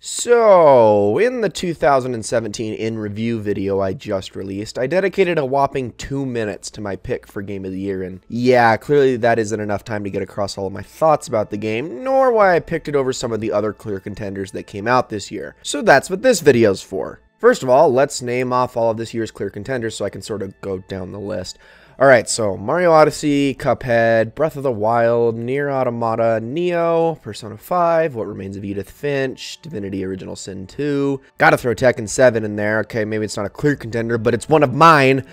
So, in the 2017 in review video I just released, I dedicated a whopping 2 minutes to my pick for Game of the Year, and yeah, clearly that isn't enough time to get across all of my thoughts about the game, nor why I picked it over some of the other clear contenders that came out this year. So that's what this video's for. First of all, let's name off all of this year's clear contenders so I can sort of go down the list. Alright, so Mario Odyssey, Cuphead, Breath of the Wild, Nier Automata, Nioh, Persona 5, What Remains of Edith Finch, Divinity Original Sin 2. Gotta throw Tekken 7 in there. Okay, maybe it's not a clear contender, but it's one of mine.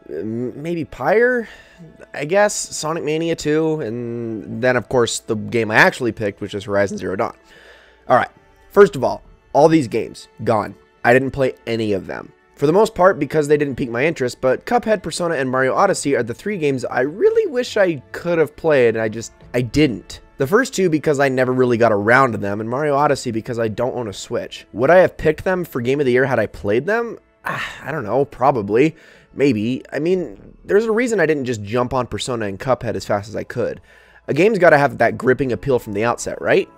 Maybe Pyre, I guess, Sonic Mania 2, and then of course the game I actually picked, which is Horizon Zero Dawn. Alright, first of all these games, gone. I didn't play any of them. For the most part because they didn't pique my interest, but Cuphead, Persona, and Mario Odyssey are the 3 games I really wish I could have played, and I didn't. The first 2 because I never really got around to them, and Mario Odyssey because I don't own a Switch. Would I have picked them for Game of the Year had I played them? I don't know, probably. Maybe. I mean, there's a reason I didn't just jump on Persona and Cuphead as fast as I could. A game's gotta have that gripping appeal from the outset, right?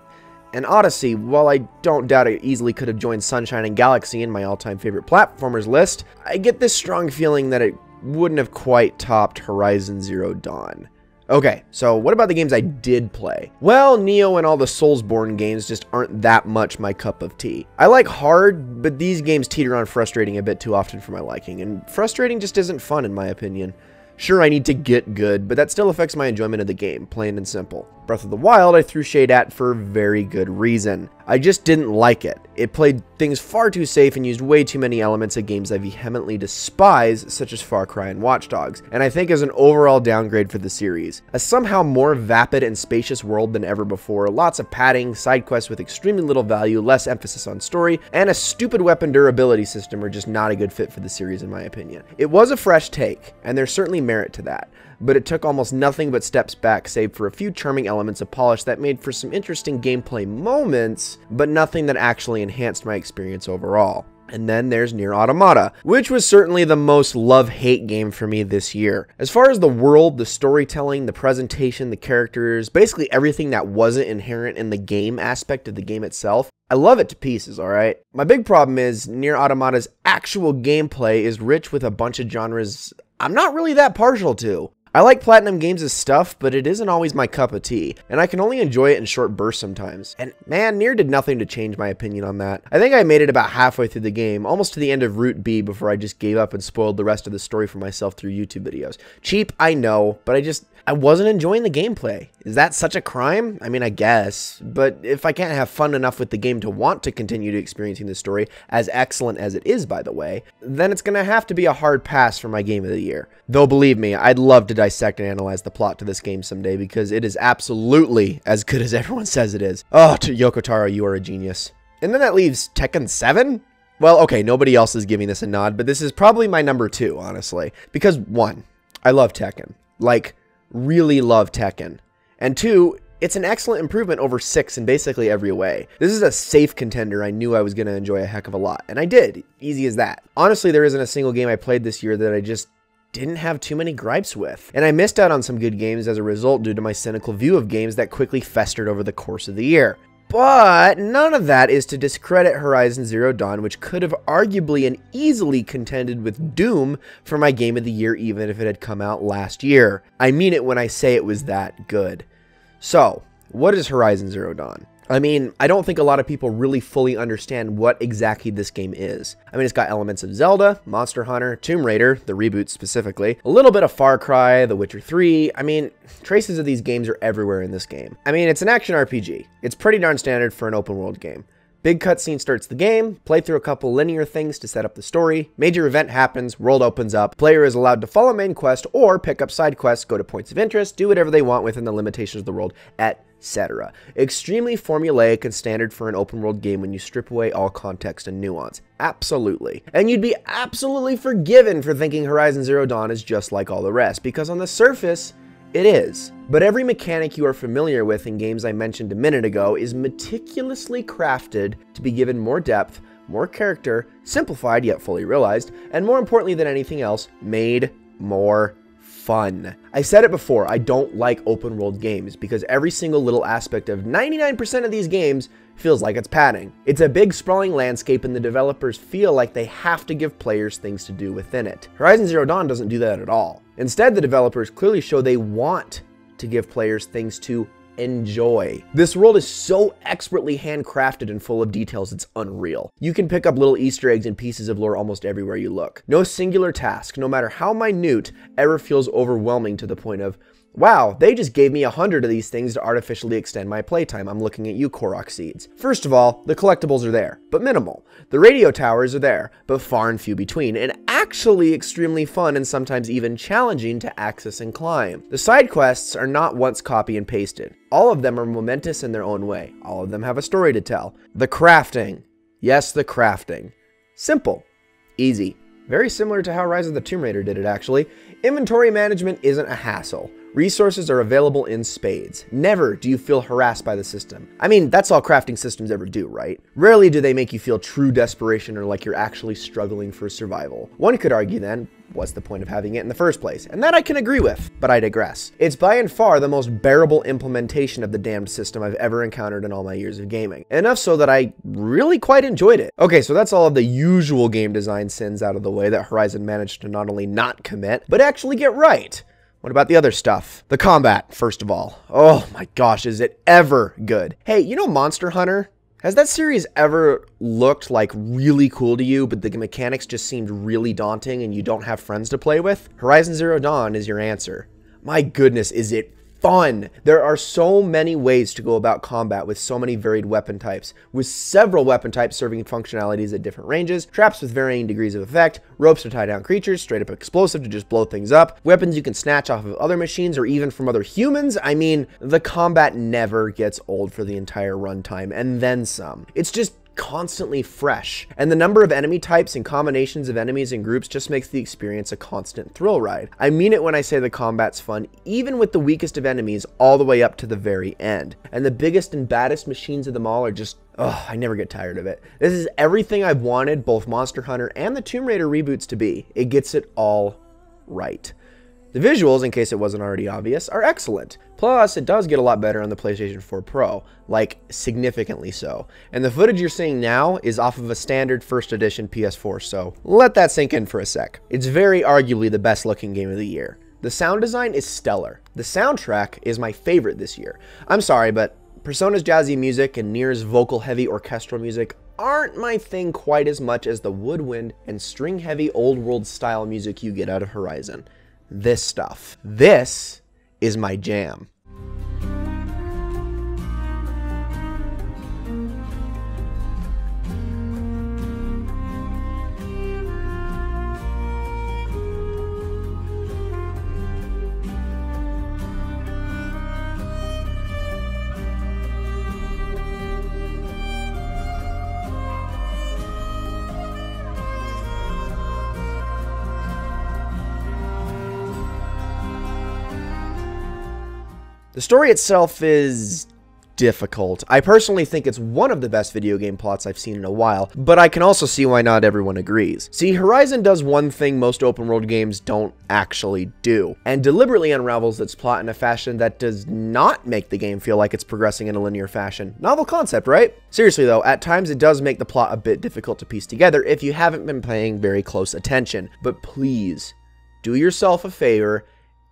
And Odyssey, while I don't doubt it easily could have joined Sunshine and Galaxy in my all-time favorite platformers list, I get this strong feeling that it wouldn't have quite topped Horizon Zero Dawn. Okay, so what about the games I did play? Well, Nioh and all the Soulsborne games just aren't that much my cup of tea. I like hard, but these games teeter on frustrating a bit too often for my liking, and frustrating just isn't fun in my opinion. Sure, I need to get good, but that still affects my enjoyment of the game, plain and simple. Breath of the Wild I threw shade at for very good reason. I just didn't like it. It played things far too safe and used way too many elements of games I vehemently despise, such as Far Cry and Watch Dogs, and I think is an overall downgrade for the series. A somehow more vapid and spacious world than ever before, lots of padding, side quests with extremely little value, less emphasis on story, and a stupid weapon durability system are just not a good fit for the series in my opinion. It was a fresh take, and there's certainly merit to that, but it took almost nothing but steps back save for a few charming elements of polish that made for some interesting gameplay moments, but nothing that actually enhanced my experience overall. And then there's Nier Automata, which was certainly the most love-hate game for me this year. As far as the world, the storytelling, the presentation, the characters, basically everything that wasn't inherent in the game aspect of the game itself, I love it to pieces, alright? My big problem is Nier Automata's actual gameplay is rich with a bunch of genres I'm not really that partial to. I like Platinum Games' stuff, but it isn't always my cup of tea, and I can only enjoy it in short bursts sometimes. And man, Nier did nothing to change my opinion on that. I think I made it about halfway through the game, almost to the end of Route B before I just gave up and spoiled the rest of the story for myself through YouTube videos. Cheap, I know, but I wasn't enjoying the gameplay. Is that such a crime? I mean, I guess, but if I can't have fun enough with the game to want to continue to experiencing the story, as excellent as it is, by the way, then it's gonna have to be a hard pass for my Game of the Year. Though believe me, I'd love to dissect and analyze the plot to this game someday because it is absolutely as good as everyone says it is. Oh, Yoko Taro, you are a genius. And then that leaves Tekken 7? Well, okay, nobody else is giving this a nod, but this is probably my number 2, honestly. Because 1, I love Tekken. Like, really love Tekken. And 2, it's an excellent improvement over 6 in basically every way. This is a safe contender I knew I was going to enjoy a heck of a lot, and I did. Easy as that. Honestly, there isn't a single game I played this year that I just didn't have too many gripes with. And I missed out on some good games as a result due to my cynical view of games that quickly festered over the course of the year. But none of that is to discredit Horizon Zero Dawn, which could have arguably and easily contended with Doom for my Game of the Year even if it had come out last year. I mean it when I say it was that good. So, what is Horizon Zero Dawn? I mean, I don't think a lot of people really fully understand what exactly this game is. I mean, it's got elements of Zelda, Monster Hunter, Tomb Raider, the reboot specifically, a little bit of Far Cry, The Witcher 3. I mean, traces of these games are everywhere in this game. I mean, it's an action RPG. It's pretty darn standard for an open world game. Big cutscene starts the game, play through a couple linear things to set up the story, major event happens, world opens up, player is allowed to follow main quest or pick up side quests, go to points of interest, do whatever they want within the limitations of the world, etc. Extremely formulaic and standard for an open world game when you strip away all context and nuance. Absolutely. And you'd be absolutely forgiven for thinking Horizon Zero Dawn is just like all the rest, because on the surface, it is. But every mechanic you are familiar with in games I mentioned a minute ago is meticulously crafted to be given more depth, more character, simplified yet fully realized, and more importantly than anything else, made more fun. I said it before, I don't like open world games because every single little aspect of 99% of these games feels like it's padding. It's a big sprawling landscape and the developers feel like they have to give players things to do within it. Horizon Zero Dawn doesn't do that at all. Instead, the developers clearly show they want to give players things to enjoy. This world is so expertly handcrafted and full of details, it's unreal. You can pick up little Easter eggs and pieces of lore almost everywhere you look. No singular task, no matter how minute, ever feels overwhelming to the point of, wow, they just gave me 100 of these things to artificially extend my playtime. I'm looking at you, Korok Seeds. First of all, the collectibles are there, but minimal. The radio towers are there, but far and few between, and actually extremely fun and sometimes even challenging to access and climb. The side quests are not once copy and pasted. All of them are momentous in their own way. All of them have a story to tell. The crafting. Yes, the crafting. Simple. Easy. Very similar to how Rise of the Tomb Raider did it, actually. Inventory management isn't a hassle. Resources are available in spades. Never do you feel harassed by the system. I mean, that's all crafting systems ever do, right? Rarely do they make you feel true desperation or like you're actually struggling for survival. One could argue then, what's the point of having it in the first place? And that I can agree with, but I digress. It's by and far the most bearable implementation of the damned system I've ever encountered in all my years of gaming. Enough so that I really quite enjoyed it. Okay, so that's all of the usual game design sins out of the way that Horizon managed to not only not commit, but actually get right. What about the other stuff? The combat, first of all. Oh my gosh, is it ever good? Hey, you know Monster Hunter? Has that series ever looked like really cool to you, but the mechanics just seemed really daunting and you don't have friends to play with? Horizon Zero Dawn is your answer. My goodness, is it fun. There are so many ways to go about combat with so many varied weapon types, with several weapon types serving functionalities at different ranges, traps with varying degrees of effect, ropes to tie down creatures, straight up explosive to just blow things up, weapons you can snatch off of other machines or even from other humans. I mean, the combat never gets old for the entire runtime, and then some. It's just constantly fresh, and the number of enemy types and combinations of enemies and groups just makes the experience a constant thrill ride. I mean it when I say the combat's fun, even with the weakest of enemies all the way up to the very end. And the biggest and baddest machines of them all are just, oh, I never get tired of it. This is everything I've wanted both Monster Hunter and the Tomb Raider reboots to be. It gets it all right. The visuals, in case it wasn't already obvious, are excellent. Plus, it does get a lot better on the PlayStation 4 Pro, like significantly so. And the footage you're seeing now is off of a standard first edition PS4, so let that sink in for a sec. It's very arguably the best looking game of the year. The sound design is stellar. The soundtrack is my favorite this year. I'm sorry, but Persona's jazzy music and Nier's vocal-heavy orchestral music aren't my thing quite as much as the woodwind and string-heavy old-world style music you get out of Horizon. This stuff. This is my jam. The story itself is difficult. I personally think it's one of the best video game plots I've seen in a while, but I can also see why not everyone agrees. See, Horizon does one thing most open world games don't actually do, and deliberately unravels its plot in a fashion that does not make the game feel like it's progressing in a linear fashion. Novel concept, right? Seriously though, at times it does make the plot a bit difficult to piece together if you haven't been paying very close attention, but please, do yourself a favor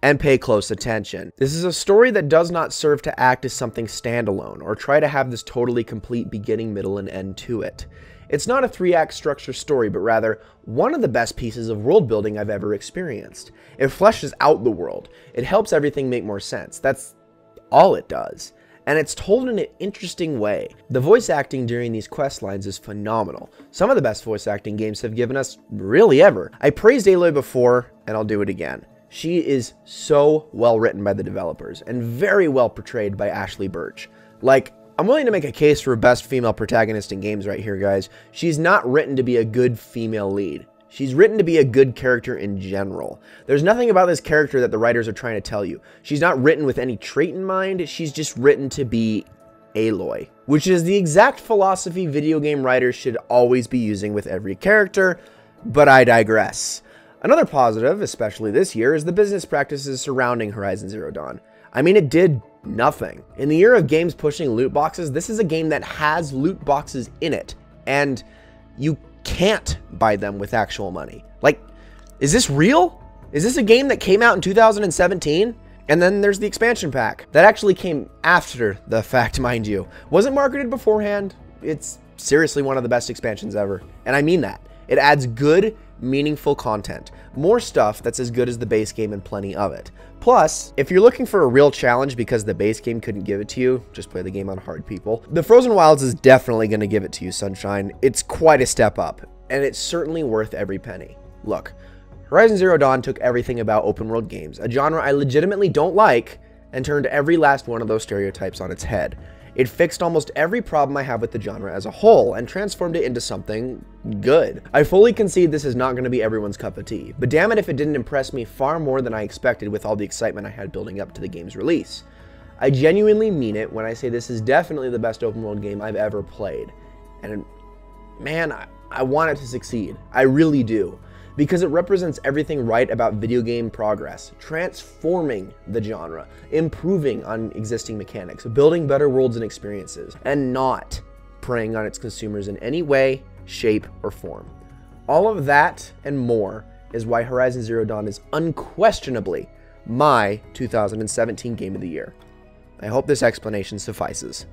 and pay close attention. This is a story that does not serve to act as something standalone or try to have this totally complete beginning, middle, and end to it. It's not a 3-act structure story, but rather one of the best pieces of world building I've ever experienced. It fleshes out the world. It helps everything make more sense. That's all it does. And it's told in an interesting way. The voice acting during these quest lines is phenomenal. Some of the best voice acting games have given us really ever. I praised Aloy before, and I'll do it again. She is so well written by the developers and very well portrayed by Ashley Birch. Like, I'm willing to make a case for best female protagonist in games right here, guys. She's not written to be a good female lead. She's written to be a good character in general. There's nothing about this character that the writers are trying to tell you. She's not written with any trait in mind. She's just written to be Aloy, which is the exact philosophy video game writers should always be using with every character, but I digress. Another positive, especially this year, is the business practices surrounding Horizon Zero Dawn. I mean, it did nothing. In the era of games pushing loot boxes, this is a game that has loot boxes in it, and you can't buy them with actual money. Like, is this real? Is this a game that came out in 2017? And then there's the expansion pack that actually came after the fact, mind you. Wasn't marketed beforehand. It's seriously one of the best expansions ever. And I mean that. It adds good, meaningful content. More stuff that's as good as the base game and plenty of it. Plus, if you're looking for a real challenge because the base game couldn't give it to you, just play the game on hard, people. The Frozen Wilds is definitely going to give it to you, Sunshine. It's quite a step up, and it's certainly worth every penny. Look, Horizon Zero Dawn took everything about open world games, a genre I legitimately don't like, and turned every last one of those stereotypes on its head. It fixed almost every problem I have with the genre as a whole and transformed it into something good. I fully concede this is not going to be everyone's cup of tea, but damn it if it didn't impress me far more than I expected with all the excitement I had building up to the game's release. I genuinely mean it when I say this is definitely the best open world game I've ever played. And man, I want it to succeed. I really do. Because it represents everything right about video game progress, transforming the genre, improving on existing mechanics, building better worlds and experiences, and not preying on its consumers in any way, shape, or form. All of that and more is why Horizon Zero Dawn is unquestionably my 2017 Game of the Year. I hope this explanation suffices.